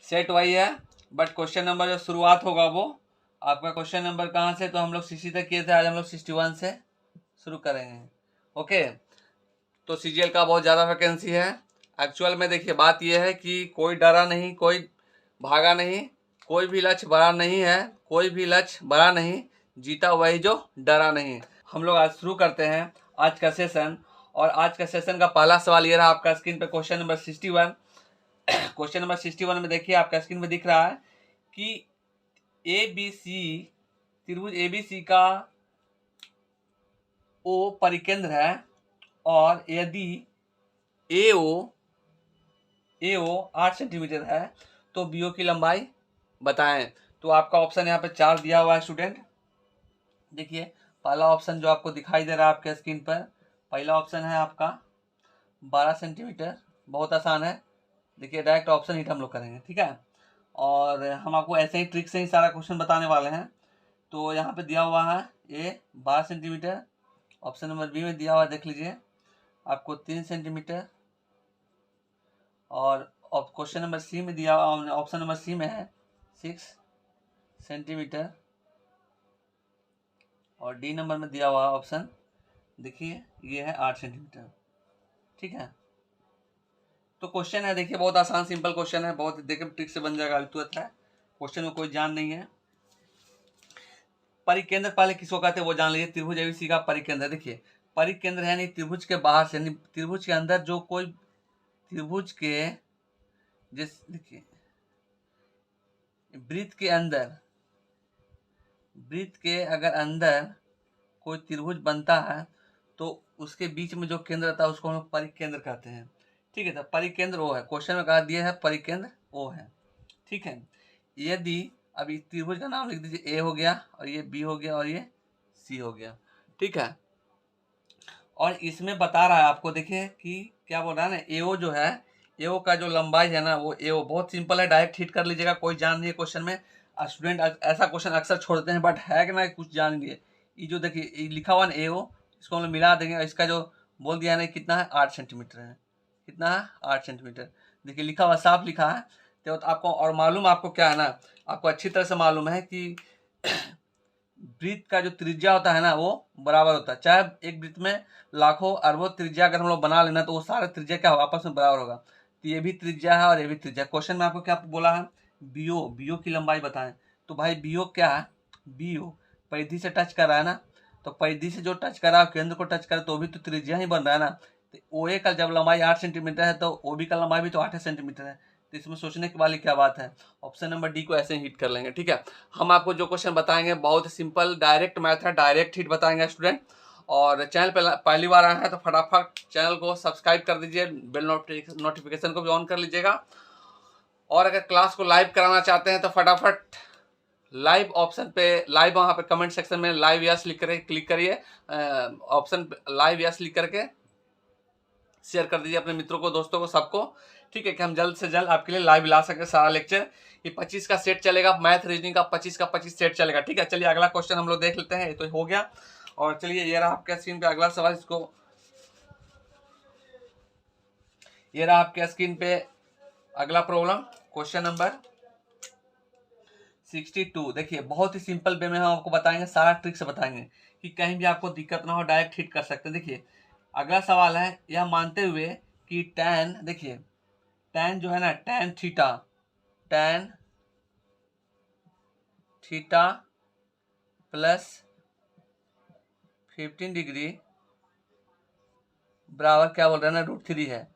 Set वही है, but question number जो शुरुआत होगा वो आपका क्वेश्चन नंबर कहाँ से, तो हम लोग 60 तक किए थे, आज हम लोग 61 से शुरू करेंगे। ओके, तो सीजीएल का बहुत ज़्यादा वैकेंसी है। एक्चुअल में देखिए बात यह है कि कोई डरा नहीं, कोई भागा नहीं, कोई भी लक्ष्य बड़ा नहीं है, कोई भी लक्ष्य बड़ा नहीं, जीता वही जो डरा नहीं। हम लोग आज शुरू करते हैं आज का सेशन, और आज का सेशन का पहला सवाल ये रहा आपका स्क्रीन पे, क्वेश्चन नंबर 61। क्वेश्चन नंबर 61 में देखिए आपका स्क्रीन पे दिख रहा है कि ABC त्रिभुज ABC का O परिकेंद्र है, और यदि AO 8 सेंटीमीटर है तो BO की लंबाई बताएं। तो आपका ऑप्शन यहाँ पे 4 दिया हुआ है स्टूडेंट। देखिए पहला ऑप्शन जो आपको दिखाई दे रहा है आपके स्क्रीन पर, पहला ऑप्शन है आपका 12 सेंटीमीटर, बहुत आसान है। देखिए डायरेक्ट ऑप्शन हिट हम लोग करेंगे, ठीक है। और हम आपको ऐसे ही ट्रिक से ही सारा क्वेश्चन बताने वाले हैं। तो यहाँ पे दिया हुआ है ए 12 सेंटीमीटर, ऑप्शन नंबर बी में दिया हुआ है, देख लीजिए आपको 3 सेंटीमीटर, और क्वेश्चन नंबर सी में दिया हुआ, ऑप्शन नंबर सी में है 6 सेंटीमीटर, और डी नंबर में दिया हुआ ऑप्शन देखिए ये है 8 सेंटीमीटर, ठीक है। तो क्वेश्चन है देखिए बहुत आसान सिंपल क्वेश्चन है, बहुत देखिए ट्रिक से बन जाएगा, तुरंत है, क्वेश्चन में कोई जान नहीं है। परिकेंद्र पहले किसको कहते हैं वो जान लीजिए, त्रिभुज ABC का परिकेंद्र। देखिए परिकेंद्र है नहीं त्रिभुज के बाहर से, यानी त्रिभुज के अंदर जो कोई त्रिभुज के देखिए वृत्त के अगर अंदर कोई त्रिभुज बनता है तो उसके बीच में जो केंद्र रहता है उसको हम लोग परिकेंद्र कहते हैं, ठीक है। तो परिकेंद्र ओ है, क्वेश्चन में कहा दिया है परिकेंद्र ओ है, ठीक है। यदि अभी त्रिभुज का नाम लिख दीजिए, ए हो गया, और ये बी हो गया, और ये सी हो गया, ठीक है। और इसमें बता रहा है आपको, देखिए कि क्या बोल रहा है ना, एओ जो है, एओ का जो लंबाई है ना वो एओ, बहुत सिंपल है, डायरेक्ट हिट कर लीजिएगा, कोई जान नहीं है क्वेश्चन में। स्टूडेंट ऐसा क्वेश्चन अक्सर छोड़ते हैं, बट है कि ना कुछ जान लिए। ये जो देखिए लिखा हुआ ना एओ, इसको हम लोग मिला देंगे, इसका जो बोल दिया है ना कितना है 8 सेंटीमीटर है, कितना है 8 सेंटीमीटर, देखिए लिखा हुआ साफ लिखा है। तो आपको और मालूम, आपको क्या है ना, आपको अच्छी तरह से मालूम है कि वृत्त का जो त्रिज्या होता है ना वो बराबर होता है, चाहे एक वृत्त में लाखों अरबों त्रिज्या अगर हम लोग बना लेना तो वो सारे त्रिज्या क्या होगा, आपस में बराबर होगा। तो ये भी त्रिज्या है और ये भी त्रिज्या। क्वेश्चन में आपको क्या बोला है, बीओ की लंबाई बताएं। तो भाई बीओ क्या है, बीओ परिधि से टच कर रहा है ना, तो परिधि से जो टच कर रहा है केंद्र को टच करे तो भी तो त्रिज्या ही बन रहा है ना। तो ओए का जब लंबाई 8 सेंटीमीटर है तो ओबी का लंबाई भी तो 8 सेंटीमीटर है। तो इसमें सोचने की वाली क्या बात है, ऑप्शन नंबर डी को ऐसे ही हिट कर लेंगे, ठीक है। हम आपको जो क्वेश्चन बताएंगे बहुत सिंपल डायरेक्ट मैथ है, डायरेक्ट हिट बताएंगे स्टूडेंट। और चैनल पे पहली बार आए हैं तो फटाफट चैनल को सब्सक्राइब कर दीजिए, बेल नोटिफिकेशन को भी ऑन कर लीजिएगा। और अगर क्लास को लाइव कराना चाहते हैं तो फटाफट लाइव ऑप्शन पे, लाइव वहाँ पे कमेंट सेक्शन में लाइव यस लिख कर क्लिक करिए, ऑप्शन लाइव यस लिख करके शेयर कर दीजिए अपने मित्रों को, दोस्तों को, सबको, ठीक है, कि हम जल्द से जल्द आपके लिए लाइव ला सके सारा लेक्चर। ये 25 का सेट चलेगा, मैथ रीजनिंग का 25 का 25 सेट चलेगा, ठीक है। चलिए अगला क्वेश्चन हम लोग देख लेते हैं, ये तो हो गया। और चलिए ये रहा आपके स्क्रीन पे अगला सवाल, इसको ये रहा आपके स्क्रीन पे अगला प्रॉब्लम, क्वेश्चन नंबर 62। देखिए बहुत ही सिंपल वे में हम आपको बताएंगे, सारा ट्रिक से बताएंगे कि कहीं भी आपको दिक्कत ना हो, डायरेक्ट हिट कर सकते हैं। देखिए अगला सवाल है, यह मानते हुए कि टैन, देखिए टैन जो है ना, टैन थीटा प्लस 15 डिग्री बराबर क्या बोल रहे हैं ना √3 है।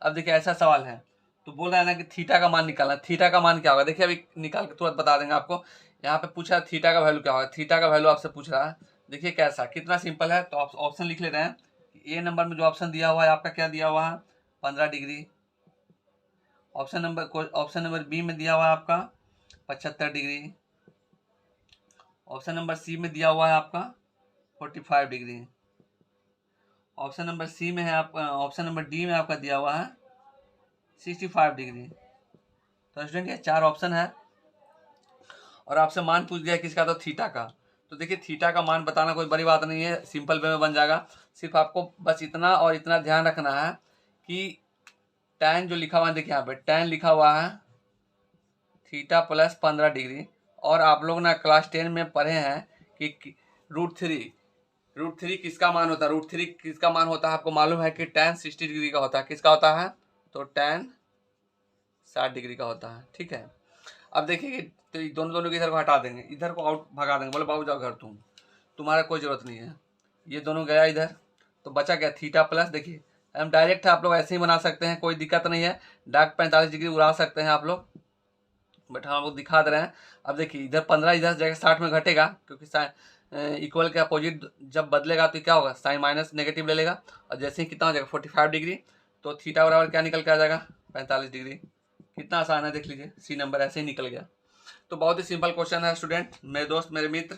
अब देखिए ऐसा सवाल है तो बोल रहा है ना कि थीटा का मान निकालना, थीटा का मान क्या होगा, देखिए अभी निकाल के तुरंत बता देंगे आपको। यहाँ पे पूछा थीटा का वैल्यू क्या होगा, थीटा का वैल्यू आपसे पूछ रहा है, देखिए कैसा कितना सिंपल है। तो आप ऑप्शन लिख ले रहे हैं, ए नंबर में जो ऑप्शन दिया हुआ है आपका क्या दिया हुआ है 15 डिग्री, ऑप्शन नंबर बी में दिया हुआ है आपका 75 डिग्री, ऑप्शन नंबर सी में दिया हुआ है आपका 45 डिग्री, ऑप्शन नंबर सी में है आपका, ऑप्शन नंबर डी में आपका दिया हुआ है 65 डिग्री। तो स्टूडेंट ये 4 ऑप्शन है और आपसे मान पूछ दिया किसका, तो थीटा का। तो देखिए थीटा का मान बताना कोई बड़ी बात नहीं है, सिंपल वे में बन जाएगा। सिर्फ आपको बस इतना और इतना ध्यान रखना है कि टैन जो लिखा हुआ है, देखिए यहाँ पे टैन लिखा हुआ है थीटा प्लस 15 डिग्री। और आप लोग ना क्लास 10 में पढ़े हैं कि रूट थ्री किसका मान होता है, रूट थ्री किसका मान होता है आपको मालूम है कि tan 60 डिग्री का होता है। किसका होता है, तो tan 60 डिग्री का होता है। ठीक है, अब देखिए कि तो दोनों दोनों को इधर को हटा देंगे, इधर को आउट भगा देंगे, बोले बाबू जाओ घर, तुम्हारा कोई जरूरत नहीं है। ये दोनों गया इधर, तो बचा क्या थीटा प्लस, देखिए हम डायरेक्ट आप लोग ऐसे ही बना सकते हैं, कोई दिक्कत नहीं है। डार्क 45 डिग्री उड़ा सकते हैं आप लोग, बट हम लोग दिखा दे रहे हैं। अब देखिए इधर 15 इधर जगह 60 में घटेगा, क्योंकि इक्वल के अपोजिट जब बदलेगा तो क्या होगा, साइन माइनस नेगेटिव ले लेगा। और जैसे ही कितना हो जाएगा 45 डिग्री, तो थीटा बराबर क्या निकल के आ जाएगा, 45 डिग्री। कितना आसान है देख लीजिए, सी नंबर ऐसे ही निकल गया। तो बहुत ही सिंपल क्वेश्चन है स्टूडेंट, मेरे दोस्त मेरे मित्र,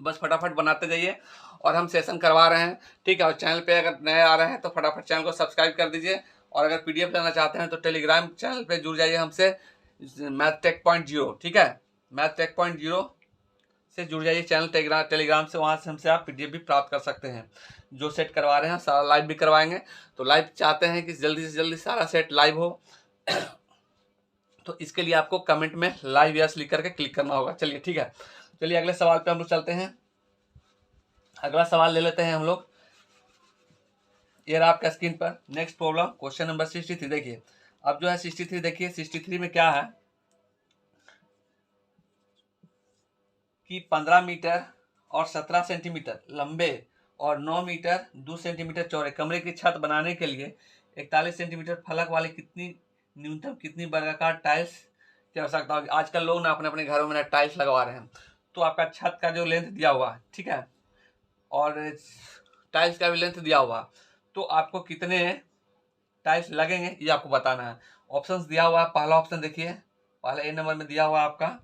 बस फटाफट बनाते जाइए। और हम सेशन करवा रहे हैं, ठीक है। और चैनल पे अगर नए आ रहे हैं तो फटाफट चैनल को सब्सक्राइब कर दीजिए। और अगर पीडीएफ लेना चाहते हैं तो टेलीग्राम चैनल पे जुड़ जाइए हमसे, mathTech.0, ठीक है। mathTech.0 से जुड़ जाइए चैनल टेलीग्राम से, वहाँ से हमसे आप पीडीएफ भी प्राप्त कर सकते हैं। जो सेट करवा रहे हैं सारा लाइव भी करवाएंगे, तो लाइव चाहते हैं कि जल्दी से जल्दी सारा सेट लाइव हो तो इसके लिए आपको कमेंट में लाइव यस लिख करके क्लिक करना होगा। चलिए ठीक है, चलिए अगले सवाल पे हम लोग चलते हैं। अगला सवाल ले लेते हैं हम लोग, ये रहा आपका स्क्रीन पर। Next problem question number 63। देखिए अब जो है 63, देखिए 63 में क्या है कि 15 मीटर और 17 सेंटीमीटर लंबे और 9 मीटर 2 सेंटीमीटर चौड़े कमरे की छत बनाने के लिए 41 सेंटीमीटर फलक वाले न्यूनतम कितनी वर्गाकार टाइल्स की आवश्यकता होगी। आजकल लोग ना अपने अपने घरों में ना टाइल्स लगवा रहे हैं, तो आपका छत का जो लेंथ दिया हुआ है, ठीक है, और टाइल्स का भी लेंथ दिया हुआ, तो आपको कितने टाइल्स लगेंगे ये आपको बताना है। ऑप्शंस दिया हुआ है, पहला ऑप्शन देखिए, पहले ए नंबर में दिया हुआ है आपका,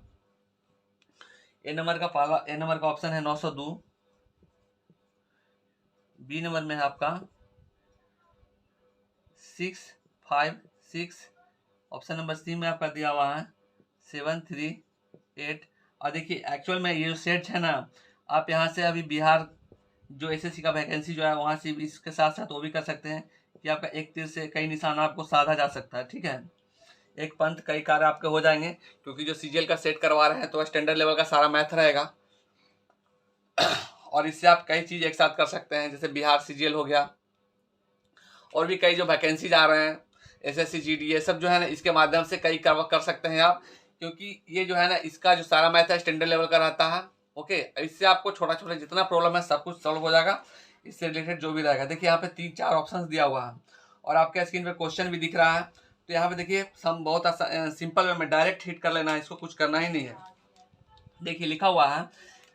ए नंबर का ऑप्शन है 902। बी नंबर में है आपका 656। ऑप्शन नंबर सी में आपका दिया हुआ है 738। और देखिए एक्चुअल में ये जो सेट है ना, आप यहाँ से अभी बिहार जो एसएससी का वैकेंसी जो है वहाँ से इसके साथ साथ वो भी कर सकते हैं कि आपका एक तीर से कई निशाना आपको साधा जा सकता है, ठीक है। एक पंथ कई कार्य आपके हो जाएंगे, क्योंकि जो सीजीएल का सेट करवा रहे हैं तो स्टैंडर्ड लेवल का सारा मैथ रहेगा और इससे आप कई चीज़ एक साथ कर सकते हैं, जैसे बिहार सीजीएल हो गया, और भी कई जो वैकेंसीज आ रहे हैं एसएससी जीडी, ये सब जो है ना इसके माध्यम से कई कर सकते हैं आप, क्योंकि ये जो है ना इसका जो सारा मैथ है स्टैंडर्ड लेवल का रहता है। ओके, इससे आपको छोटा छोटा जितना प्रॉब्लम है सब कुछ सॉल्व हो जाएगा, इससे रिलेटेड जो भी रहेगा। देखिए यहाँ पे 3-4 ऑप्शंस दिया हुआ है और आपके स्क्रीन पे क्वेश्चन भी दिख रहा है। तो यहाँ पे देखिए हम बहुत सिंपल वे में डायरेक्ट हिट कर लेना है, इसको कुछ करना ही नहीं है। देखिए लिखा हुआ है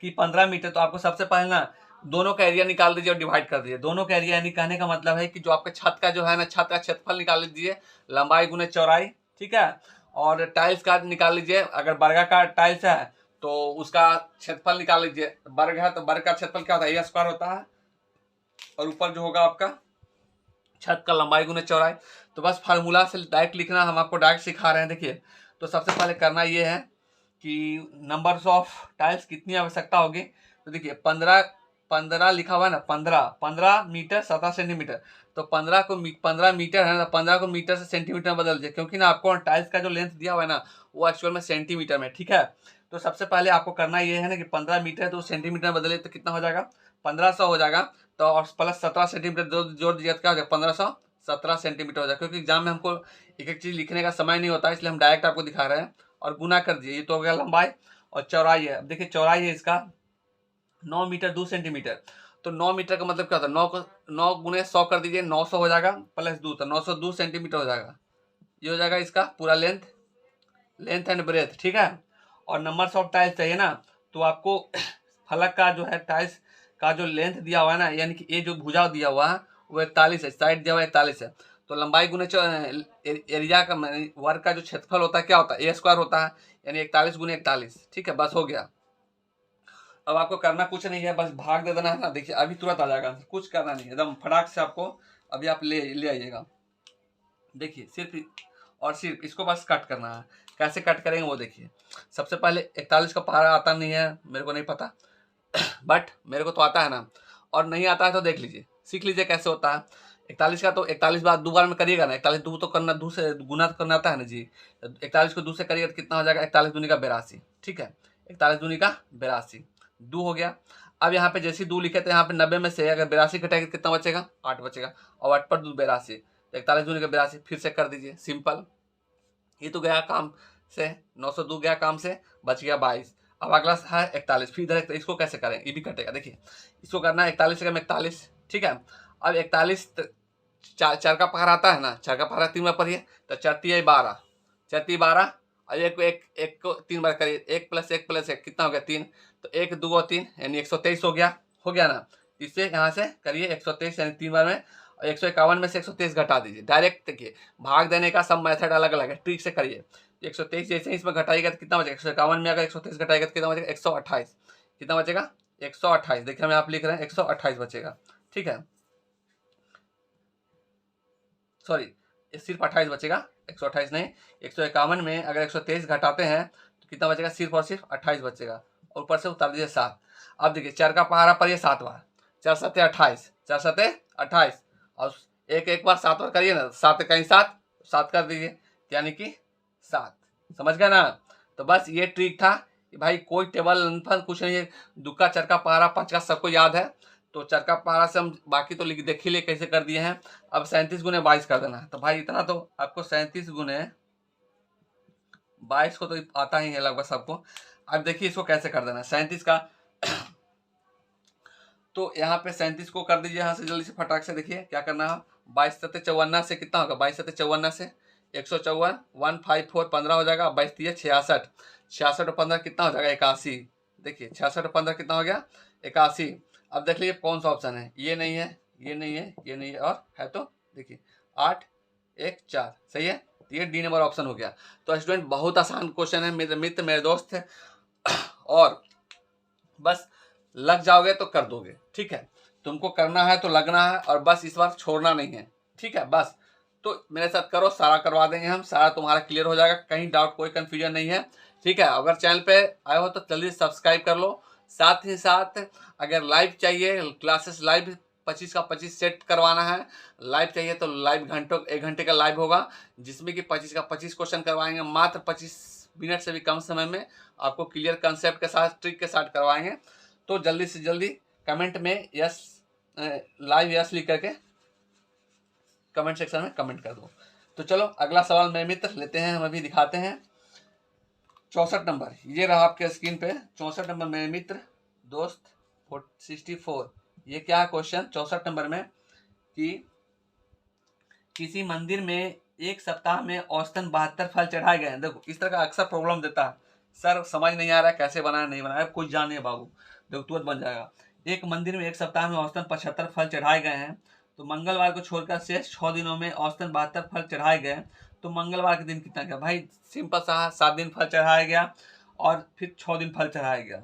कि 15 मीटर, तो आपको सबसे पहले ना दोनों का एरिया निकाल दीजिए और डिवाइड कर दीजिए। दोनों का एरिया यानी कहने का मतलब है कि जो आपके छत का जो है ना, छत का क्षेत्रफल निकाल लीजिए, लंबाई गुने चौड़ाई, ठीक है। और टाइल्स का निकाल लीजिए, अगर वर्गाकार टाइल्स है तो उसका क्षेत्रफल निकाल लीजिए। वर्ग है तो वर्ग का क्षेत्रफल क्या होता है, ए स्क्वायर होता है, और ऊपर जो होगा आपका छत का लंबाई गुने चौड़ाई। तो बस फार्मूला से डायरेक्ट लिखना, हम आपको डायरेक्ट सिखा रहे हैं। देखिए तो सबसे पहले करना ये है कि नंबर्स ऑफ टाइल्स कितनी आवश्यकता होगी। तो देखिए 15 लिखा हुआ है ना, 15 मीटर 17 सेंटीमीटर, तो 15 मीटर है ना, 15 को मीटर से सेंटीमीटर में बदल दीजिए, क्योंकि ना आपको टाइल्स का जो लेंथ दिया हुआ है ना वो एक्चुअल में सेंटीमीटर में, ठीक है। तो सबसे पहले आपको करना ये है ना कि 15 मीटर तो सेंटीमीटर में बदले तो कितना हो जाएगा, 1500 हो जाएगा। तो और प्लस 17 सेंटीमीटर जोड़ दीजिए, क्या हो जाएगा 1517 सेंटीमीटर हो जाएगा। क्योंकि एग्जाम में हमको एक एक चीज़ लिखने का समय नहीं होता, इसलिए हम डायरेक्ट आपको दिखा रहे हैं। और गुना कर दीजिए, ये तो हो गया लंबाई, और चौड़ाई है, अब देखिए चौड़ाई है इसका 9 मीटर 2 सेंटीमीटर। तो 9 मीटर का मतलब क्या होता है, 9 गुने 100 कर दीजिए, 900 हो जाएगा, प्लस 2 तो 902 सेंटीमीटर हो जाएगा। ये हो जाएगा इसका पूरा लेंथ एंड ब्रेथ, ठीक है। और नंबर्स ऑफ टाइल्स चाहिए ना, तो आपको फलक का जो है टाइल्स का जो लेंथ दिया हुआ है ना, यानी कि ये जो भुजा दिया हुआ है वो 41 है, साइड दिया हुआ 41 है। तो लंबाई गुने एरिया का वर्ग का जो क्षेत्रफल होता है क्या होता है, ए स्क्वायर होता है, यानी 41 गुने 41, ठीक है, बस हो गया। अब आपको करना कुछ नहीं है, बस भाग दे देना है ना। देखिए अभी तुरंत आ जाएगा, कुछ करना नहीं है, एकदम फटाक से आपको अभी आप ले आइएगा। देखिए सिर्फ और सिर्फ इसको बस कट करना है। कैसे कट करेंगे वो देखिए। सबसे पहले 41 का पहाड़ा आता नहीं है, मेरे को नहीं पता बट मेरे को तो आता है ना, और नहीं आता है तो देख लीजिए, सीख लीजिए कैसे होता है। 41 का तो 41 बार 2 बार में करिएगा ना, 41 2 तो करना, 2 से गुना तो करना आता है ना जी। 41 को 2 से करिएगा तो कितना हो जाएगा, 41 दूनी का 82, ठीक है, 41 दूनी का 82, 2 हो गया। अब यहाँ पे जैसे 2 लिखे थे, यहाँ पे 90 में से अगर 82 घटाएगा कितना बचेगा, 8 बचेगा, और 8 पर 2 82, 41 दूनी का 82, फिर से कर दीजिए सिंपल। ये तो गया काम से, 902 गया काम से, बच गया 22। अब अगला है 41, फिर इधर इसको कैसे करें, ये भी कटेगा, देखिए इसको करना है 41 से 41, ठीक है। अब 41 चार का पहाड़ आता है ना, 4 का पहाड़ 3 बार पढ़िए, तो 4 3 12, 4 3 12, और एक को 3 बार करिए, 1 + 1 + 1 कितना हो गया 3, तो 1 2 3 यानी 123 हो गया ना। इससे यहाँ से करिए 123 यानी 3 बार में, और 151 में से 123 घटा दीजिए। डायरेक्ट देखिए भाग देने का सब मेथड अलग अलग है, ट्रिक से करिए। 123 जैसे ही इसमें घटाइएगा तो कितना बचेगा, 151 में अगर 123 घटाएगा तो कितना बचेगा, 128, कितना बचेगा 128, देखिए हम आप लिख रहे हैं 128 बचेगा, ठीक है, सॉरी सिर्फ 28 बचेगा, 128 नहीं, 151 में अगर 123 घटाते हैं तो कितना बचेगा, सिर्फ और सिर्फ 28 बचेगा, और ऊपर से उतार दीजिए 7। अब देखिए 4 का पहाड़ा पर ये 7 बार, 4 7 28, 4 7 28, और एक बार 7 बार करिए ना, 7 कहीं 7, 7 कर दीजिए, यानी कि 7, समझ गए ना। तो बस ये ट्रिक था कि भाई कोई टेबल कुछ नहीं है, दुक्का चरका पहाड़ा पाँच का सबको याद है, तो चरका पहाड़ा से हम बाकी तो लिख देख ही ले कैसे कर दिए हैं। अब 37 गुने 22 कर देना है, तो भाई इतना तो आपको 37 गुने 22 को तो आता ही है लगभग सबको। अब देखिए इसको कैसे कर देना है 37 का, तो यहाँ पे 37 को कर दीजिए यहाँ से जल्दी से फटाक से, देखिए क्या करना है, 22 सत्ते 54 से कितना होगा, 22 सत्ते 54 से 154, 154 15 हो जाएगा, 22 3 66, 66 और 15 कितना हो जाएगा 81, देखिए 66 और 15 कितना हो गया 81। अब देख लीजिए कौन सा ऑप्शन है, ये नहीं है, ये नहीं है, ये नहीं है, और है तो देखिए 8 1 4, सही है, ये डी नंबर ऑप्शन हो गया। तो स्टूडेंट बहुत आसान क्वेश्चन है, मेरे मित्र मेरे दोस्त है, और बस लग जाओगे तो कर दोगे, ठीक है, तुमको करना है तो लगना है, और बस इस बार छोड़ना नहीं है, ठीक है, बस तो मेरे साथ करो, सारा करवा देंगे हम, सारा तुम्हारा क्लियर हो जाएगा, कहीं डाउट कोई कंफ्यूजन नहीं है, ठीक है। अगर चैनल पे आए हो तो जल्दी सब्सक्राइब कर लो, साथ ही साथ अगर लाइव चाहिए, क्लासेस लाइव 25 का 25 सेट करवाना है, लाइव चाहिए तो लाइव घंटों 1 घंटे का लाइव होगा, जिसमें कि 25 का 25 क्वेश्चन करवाएंगे, मात्र 25 मिनट से भी कम समय में आपको क्लियर कंसेप्ट के साथ ट्रिक के साथ करवाएंगे। तो जल्दी से जल्दी कमेंट में यस, लाइव यस लिख करके कमेंट सेक्शन में कमेंट कर दो। तो चलो अगला सवाल मेरे मित्र लेते हैं, हम अभी दिखाते हैं 64 नंबर, ये रहा आपके स्क्रीन पे 64 नंबर मेरे मित्र दोस्त 64। ये क्या है क्वेश्चन 64 नंबर में, कि किसी मंदिर में एक सप्ताह में औसतन 72 फल चढ़ाए गए हैं। देखो इस तरह का अक्सर प्रॉब्लम देता है, सर समझ नहीं आ रहा है कैसे बनाया नहीं बनाया, कुछ जानिए बाबू, देखो तुरंत बन जाएगा। एक मंदिर में एक सप्ताह में औसतन 75 फल चढ़ाए गए हैं, तो मंगलवार को छोड़कर शेष 6 दिनों में औसतन 72 फल चढ़ाए गए, तो मंगलवार के दिन कितना गया, भाई सिंपल सा 7 दिन फल चढ़ाया गया और फिर 6 दिन फल चढ़ाया गया,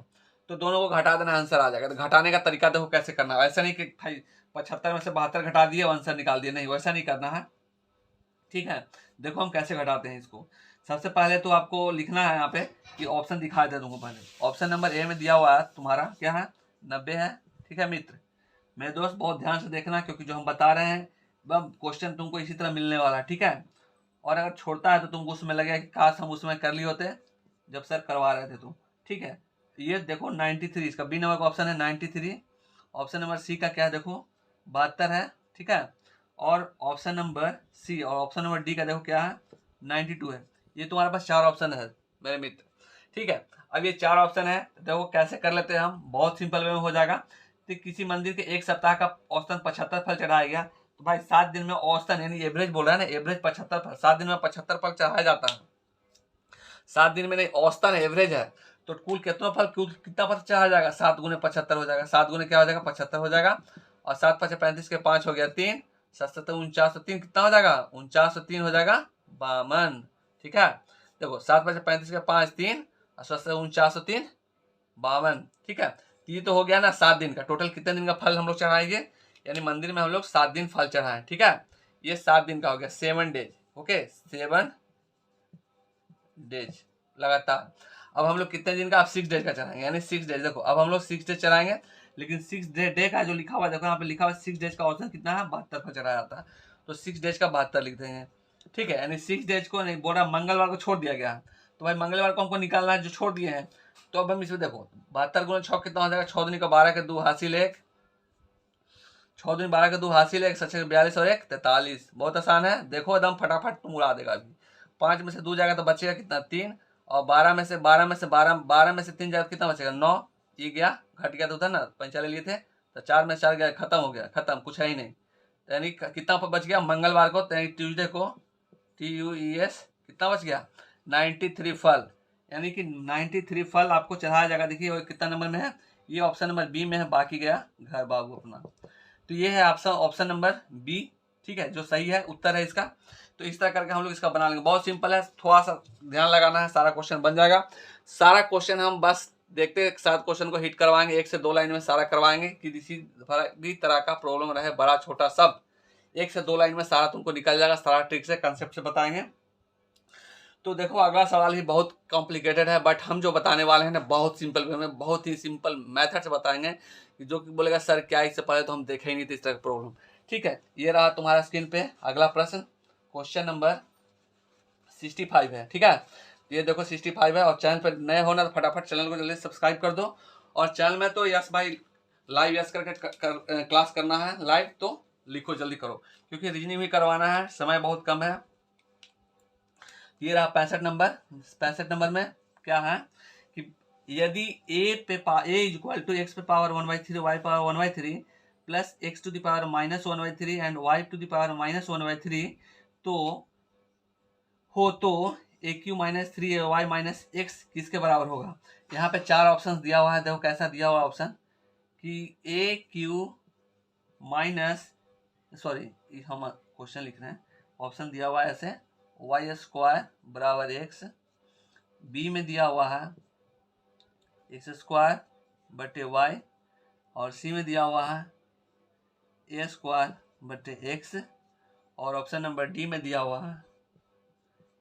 तो दोनों को घटा देना आंसर आ जाएगा। तो घटाने का तरीका देखो कैसे करना है, ऐसा नहीं कि भाई 75 में से 72 घटा दिए और आंसर निकाल दिए, नहीं वैसा नहीं करना है, ठीक है। देखो हम कैसे घटाते हैं इसको। सबसे पहले तो आपको लिखना है यहाँ पे कि ऑप्शन दिखा दे तुमको, पहले ऑप्शन नंबर ए में दिया हुआ है तुम्हारा क्या है 90 है, ठीक है मित्र मेरे दोस्त, बहुत ध्यान से देखना क्योंकि जो हम बता रहे हैं वह क्वेश्चन तुमको इसी तरह मिलने वाला है, ठीक है। और अगर छोड़ता है तो तुमको उसमें लगेगा कि काश हम उसमें कर लिए होते जब सर करवा रहे थे तुम, ठीक है। ये देखो 93, इसका बी नंबर का ऑप्शन है 93। ऑप्शन नंबर सी का क्या है देखो 72 है, ठीक है। और ऑप्शन नंबर सी और ऑप्शन नंबर डी का देखो क्या है 92 है। ये तुम्हारे पास 4 ऑप्शन है मेरे मित्र, ठीक है। अब ये 4 ऑप्शन है, देखो कैसे कर लेते हैं हम, बहुत सिंपल वे में हो जाएगा। तो किसी मंदिर के एक सप्ताह का औसतन 75 फल चढ़ाया गया, तो भाई 7 दिन में औसतन यानी एवरेज बोल रहा है ना, एवरेज 75 फल, 7 दिन में 75 फल चढ़ाया जाता है, 7 दिन में नहीं औसतन एवरेज है, तो कुल कितना फल कितना फल चढ़ाया जाएगा, 7 गुने 75 हो जाएगा, 7 गुने क्या हो जाएगा 75 हो जाएगा, और 7 5 35 के 5 हो गया 3, 7 7 49, कितना हो जाएगा 49 हो जाएगा 52, ठीक है। देखो 7 5 35 के 5 3 और 7 49 52, ठीक है। ये तो हो गया ना 7 दिन का, टोटल कितने दिन का फल हम लोग चढ़ाएंगे, यानी मंदिर में हम लोग 7 दिन फल चढ़ाए, ठीक है। ये 7 दिन का हो गया 7 डेज, ओके 7 डेज लगातार। अब हम लोग कितने दिन का, अब 6 डेज का चढ़ाएंगे, यानी 6 डेज। देखो अब हम लोग 6 डेज चढ़ाएंगे, लेकिन 6 डे का जो लिखा हुआ है, देखो यहाँ पे लिखा हुआ है 6 डेज का ऑप्शन कितना है, 72 पर चढ़ा जाता है, तो 6 डेज का 72 लिख देंगे। ठीक है, यानी 6 डेज को नहीं बोल रहा, मंगलवार को छोड़ दिया गया, तो भाई मंगलवार को हमको निकालना है जो छोड़ दिए हैं। तो अब हम इसमें देखो 72 गुना 6 कितना हो जाएगा, 6 दूनी का 12 के 2 हासिल 1, 6 दूनी 12 के 2 हासिल 1, 7 42 और 1 43। बहुत आसान है, देखो एकदम फटाफट तुम उड़ा देगा अभी। 5 में से 2 जाएगा तो बचेगा कितना 3, और 12 में से 12 में से 3 जाएगा कितना बचेगा 9, ये गया घट गया तो उधर ना 45 लिए थे, तो 4 में 4 गया, खत्म हो गया, खत्म, कुछ है ही नहीं। तो यानी कितना बच गया मंगलवार को, ट्यूजडे को, TUES कितना बच गया 93 फल, यानी कि 93 फल आपको चढ़ाया जाएगा। देखिए वो कितना नंबर में है, ये ऑप्शन नंबर बी में है, बाकी गया घर बाबू अपना। तो ये है आपका ऑप्शन नंबर बी, ठीक है, जो सही है उत्तर है इसका। तो इस तरह करके हम लोग इसका बना लेंगे, बहुत सिंपल है, थोड़ा सा ध्यान लगाना है, सारा क्वेश्चन बन जाएगा। सारा क्वेश्चन हम बस देखते हैं, 7 क्वेश्चन को हिट करवाएंगे, 1 से 2 लाइन में सारा करवाएंगे, कि किसी भी तरह का प्रॉब्लम रहे, बड़ा छोटा सब 1 से 2 लाइन में सारा तुमको निकल जाएगा, सारा ट्रिक से कंसेप्ट से बताएंगे। तो देखो अगला सवाल ही बहुत कॉम्प्लिकेटेड है, बट हम जो बताने वाले हैं ना बहुत सिंपल वे में, बहुत ही सिंपल मेथड से बताएंगे, कि जो कि बोलेगा सर क्या, इससे पहले तो हम देखे ही नहीं थे इस तरह का प्रॉब्लम। ठीक है, ये रहा तुम्हारा स्क्रीन पे अगला प्रश्न, क्वेश्चन नंबर 65 है। ठीक है, ये देखो 65 है, और चैनल पर नए होना तो फटाफट चैनल को जल्दी सब्सक्राइब कर दो, और चैनल में तो यस भाई लाइव यस करके क्लास करना है लाइव, तो लिखो जल्दी करो, क्योंकि रीजनिंग भी करवाना है, समय बहुत कम है। ये रहा 65 नंबर में क्या है कि यदि a इक्वल टू एक्स पे power 1/3 y power 1/3 plus X to the power -1/3 and y to the power -1/3 तो ए क्यू -3y किसके बराबर होगा। यहाँ पे 4 ऑप्शन दिया हुआ है, देखो कैसा दिया हुआ ऑप्शन कि ए क्यू हम क्वेश्चन लिख रहे हैं, ऑप्शन दिया हुआ है ऐसे y² बराबर x, बी में दिया हुआ है x² बटे y, और सी में दिया हुआ है a² बटे x, और ऑप्शन नंबर डी में दिया हुआ है,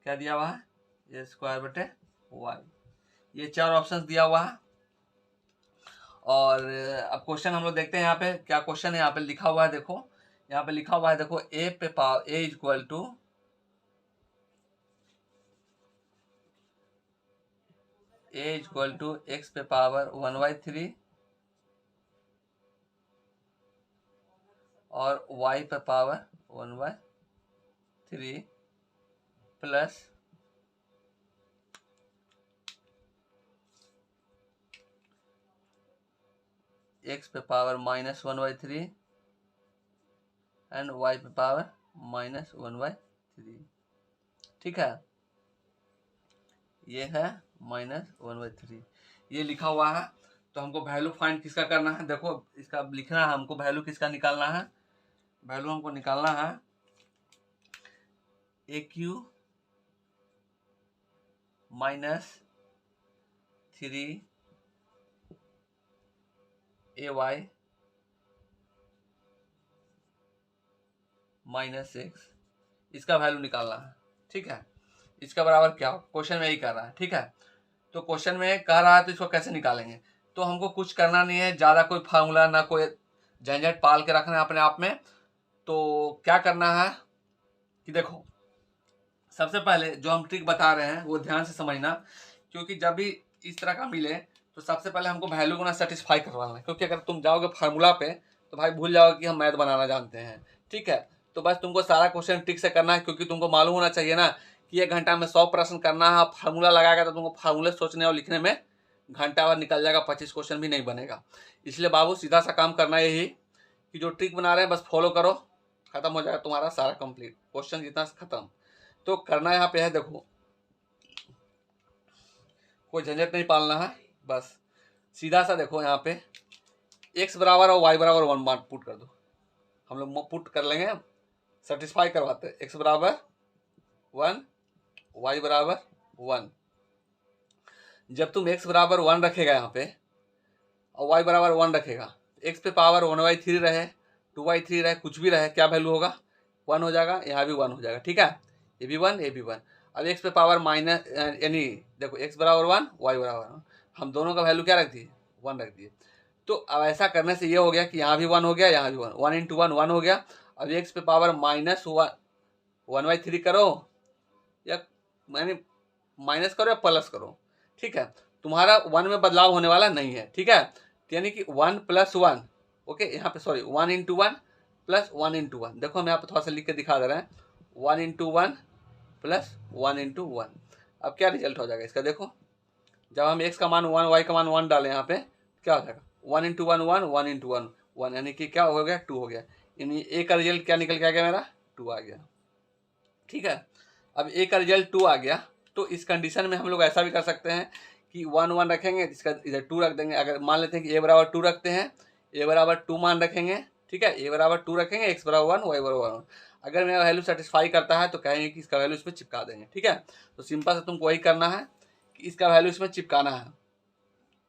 क्या दिया हुआ है a² बटे y। ये 4 ऑप्शन दिया हुआ है। और अब क्वेश्चन हम लोग देखते हैं यहाँ पे क्या क्वेश्चन है, यहाँ पे लिखा हुआ है, देखो यहाँ पे लिखा हुआ है, देखो a इक्वल टू x पे पावर 1/3 और y पे पावर 1/3 प्लस x पे पावर -1/3 एंड y पे पावर -1/3। ठीक है, ये है -1/3, ये लिखा हुआ है। तो हमको वैल्यू फाइंड किसका करना है, देखो इसका लिखना है हमको, वैल्यू किसका निकालना है, वैल्यू हमको निकालना है AQ -3 AY -x, इसका वैल्यू निकालना है। ठीक है, इसका बराबर क्या हो, क्वेश्चन में यही कर रहा है। ठीक है, तो क्वेश्चन में कह रहा है तो इसको कैसे निकालेंगे, तो हमको कुछ करना नहीं है ज़्यादा, कोई फार्मूला ना कोई झंझट पाल के रखना है अपने आप में। तो क्या करना है कि देखो सबसे पहले जो हम ट्रिक बता रहे हैं वो ध्यान से समझना, क्योंकि जब भी इस तरह का मिले तो सबसे पहले हमको वैल्यू को ना सेटिस्फाई करवाना है, क्योंकि अगर तुम जाओगे फार्मूला पे तो भाई भूल जाओगे कि हम मैथ बनाना जानते हैं। ठीक है, तो बस तुमको सारा क्वेश्चन ट्रिक से करना है, क्योंकि तुमको मालूम होना चाहिए ना कि 1 घंटा में 100 प्रश्न करना है, फार्मूला लगाएगा तो तुमको फार्मूले सोचने और लिखने में घंटा भर निकल जाएगा, 25 क्वेश्चन भी नहीं बनेगा। इसलिए बाबू सीधा सा काम करना यही कि जो ट्रिक बना रहे हैं बस फॉलो करो, खत्म हो जाएगा तुम्हारा सारा कंप्लीट क्वेश्चन जितना खत्म। तो करना यहाँ पे है, देखो कोई झंझट नहीं पालना है, बस सीधा सा देखो यहाँ पे x बराबर और y बराबर 1 मान पुट कर दो, हम लोग पुट कर लेंगे, सेटिस्फाई करवाते हैं। x बराबर 1 y बराबर 1, जब तुम x बराबर 1 रखेगा यहाँ पे और y बराबर 1 रखेगा, x पे पावर 1/3 रहे 2/3 रहे कुछ भी रहे, क्या वैल्यू होगा 1 हो जाएगा, यहाँ भी 1 हो जाएगा। ठीक है, ये भी 1 ये भी 1। अब x पे पावर माइनस यानी देखो x बराबर 1 y बराबर 1, हम दोनों का वैल्यू क्या रख दिए 1 रख दिए। तो अब ऐसा करने से ये हो गया कि यहाँ भी 1 हो गया, यहाँ भी 1, 1 इंटू 1 1 हो गया। अब एक्स पे पावर -1/3 करो या मैंने माइनस करो या प्लस करो, ठीक है। तुम्हारा 1 में बदलाव होने वाला नहीं है, ठीक है। यानी कि 1 + 1, ओके, यहाँ पे सॉरी 1 इंटू 1 प्लस 1 इंटू 1, देखो हम यहाँ पे थोड़ा सा लिख के दिखा दे रहे हैं, 1 इंटू 1 प्लस 1 इंटू 1। अब क्या रिजल्ट हो जाएगा इसका, देखो जब हम x का मान 1 y का मान 1 डालें यहाँ पे क्या हो जाएगा, 1 इंटू 1 1, 1 इंटू 1 1, यानी कि क्या हो गया 2 हो गया। यानी a का रिजल्ट क्या निकल के आ गया मेरा 2 आ गया, ठीक है। अब a का रिजल्ट 2 आ गया, तो इस कंडीशन में हम लोग ऐसा भी कर सकते हैं कि 1 1 रखेंगे, इसका इधर 2 रख देंगे। अगर मान लेते हैं कि a बराबर 2 रखते हैं, a बराबर 2 मान रखेंगे, ठीक है, a बराबर 2 रखेंगे, x बराबर 1 y बराबर 1। अगर मेरा वैल्यू सेटिस्फाई करता है तो कहेंगे कि इसका वैल्यू इसमें चिपका देंगे, ठीक है। तो सिंपल से तुमको वही करना है कि इसका वैल्यू इसमें चिपकाना है।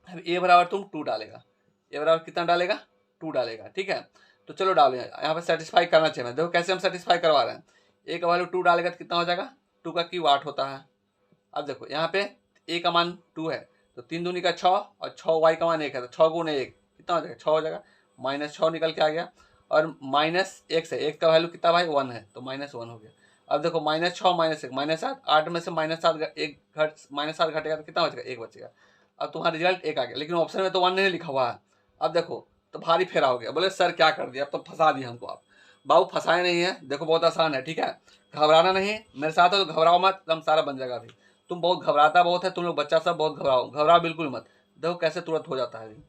अब a बराबर तुम 2 डालेगा, a बराबर कितना डालेगा 2 डालेगा, ठीक है। तो चलो डालो, यहाँ पे सेटिस्फाई करना चाहिए। देखो कैसे हम सेटिस्फाई करवा रहे हैं, a का वैल्यू 2 डालेगा तो कितना हो जाएगा, 2 का क्यूब 8 होता है। अब देखो यहाँ पे a का मान 2 है तो 3 दूनी का 6 और 6 y का मान 1 है तो 6 गुणे 1 कितना हो जाएगा 6 हो जाएगा, -6 निकल के आ गया। और -x है, x का वैल्यू कितना भाई 1 है तो -1 हो गया। अब देखो -6 -1 -7, 8 में से -7 एक घट -7 घटेगा तो कितना बचेगा 1 बचेगा। अब तुम्हारा रिजल्ट 1 आ गया, लेकिन ऑप्शन में तो 1 नहीं लिखा हुआ है। अब देखो तो भारी फेरा हो गया, बोले सर क्या कर दिया, अब तो फंसा दिया हमको। आप बाबू फंसाए नहीं है, देखो बहुत आसान है, ठीक है। घबराना नहीं, मेरे साथ है तो घबराओ मत, एकदम सारा बन जाएगा। अभी तुम बहुत घबराता बहुत है, तुम लोग बच्चा सब बहुत घबराओ बिल्कुल मत। देखो कैसे तुरंत हो जाता है अभी।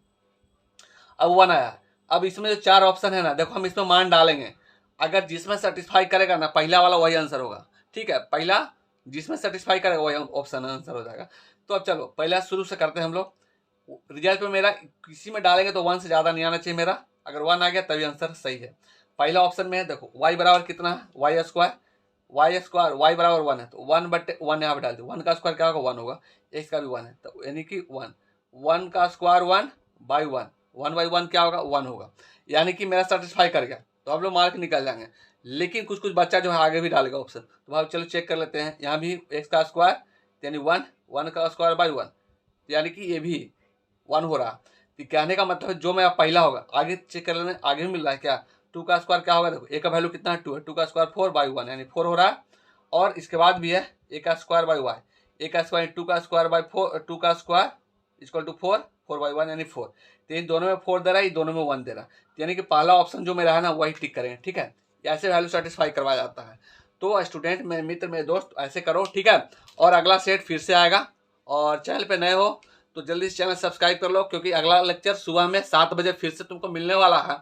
अब 1 आया, अब इसमें जो 4 ऑप्शन है ना, देखो हम इसमें मान डालेंगे, अगर जिसमें सेटिस्फाई करेगा ना पहला वाला वही आंसर होगा, ठीक है। पहला जिसमें सेटिस्फाई करेगा वही ऑप्शन आंसर हो जाएगा। तो अब चलो पहला शुरू से करते हैं हम लोग। रिजल्ट में मेरा किसी में डालेंगे तो 1 से ज़्यादा नहीं आना चाहिए मेरा, अगर 1 आ गया तभी आंसर सही है। पहला ऑप्शन में है, देखो y बराबर कितना है वाई स्क्वायर, y बराबर 1 है तो 1/1 यहाँ पे डाल दो, 1 का स्क्वायर क्या होगा 1 होगा, x का भी 1 है तो यानी कि 1 का स्क्वायर 1/1, 1/1 क्या होगा 1 होगा, यानी कि मेरा सेटिस्फाई कर गया। तो आप लोग मार्क निकल जाएंगे। लेकिन कुछ कुछ बच्चा जो है आगे भी डालेगा ऑप्शन, तो भाई चलो चेक कर लेते हैं। यहाँ भी x का स्क्वायर यानी 1 का स्क्वायर बाई 1, यानी कि ये भी 1 हो रहा। तो कहने का मतलब जो मेरा पहला होगा, आगे चेक कर लेना आगे भी मिल रहा है क्या, 2 का स्क्वायर क्या होगा, देखो a का वैल्यू कितना है 2 है, 2 का स्क्वायर 4/1 यानी 4 हो रहा है। और इसके बाद भी है a का स्क्वायर बाई वाई, a का स्क्वायर 2 का स्क्वायर बाई 4, 2 का स्क्वायर इक्वल टू 4/1 यानी 4। तो इन दोनों में 4 दे रहा है, ये दोनों में 1 दे रहा है, यानी कि पहला ऑप्शन जो मेरा है ना वही टिक करेंगे, ठीक है। ऐसे वैल्यू सेटिस्फाई करवाया जाता है। तो स्टूडेंट, मेरे मित्र, मेरे दोस्त, ऐसे करो, ठीक है। और अगला सेट फिर से आएगा, और चैनल पे नए हो तो जल्दी से चैनल सब्सक्राइब कर लो, क्योंकि अगला लेक्चर सुबह में 7 बजे फिर से तुमको मिलने वाला है।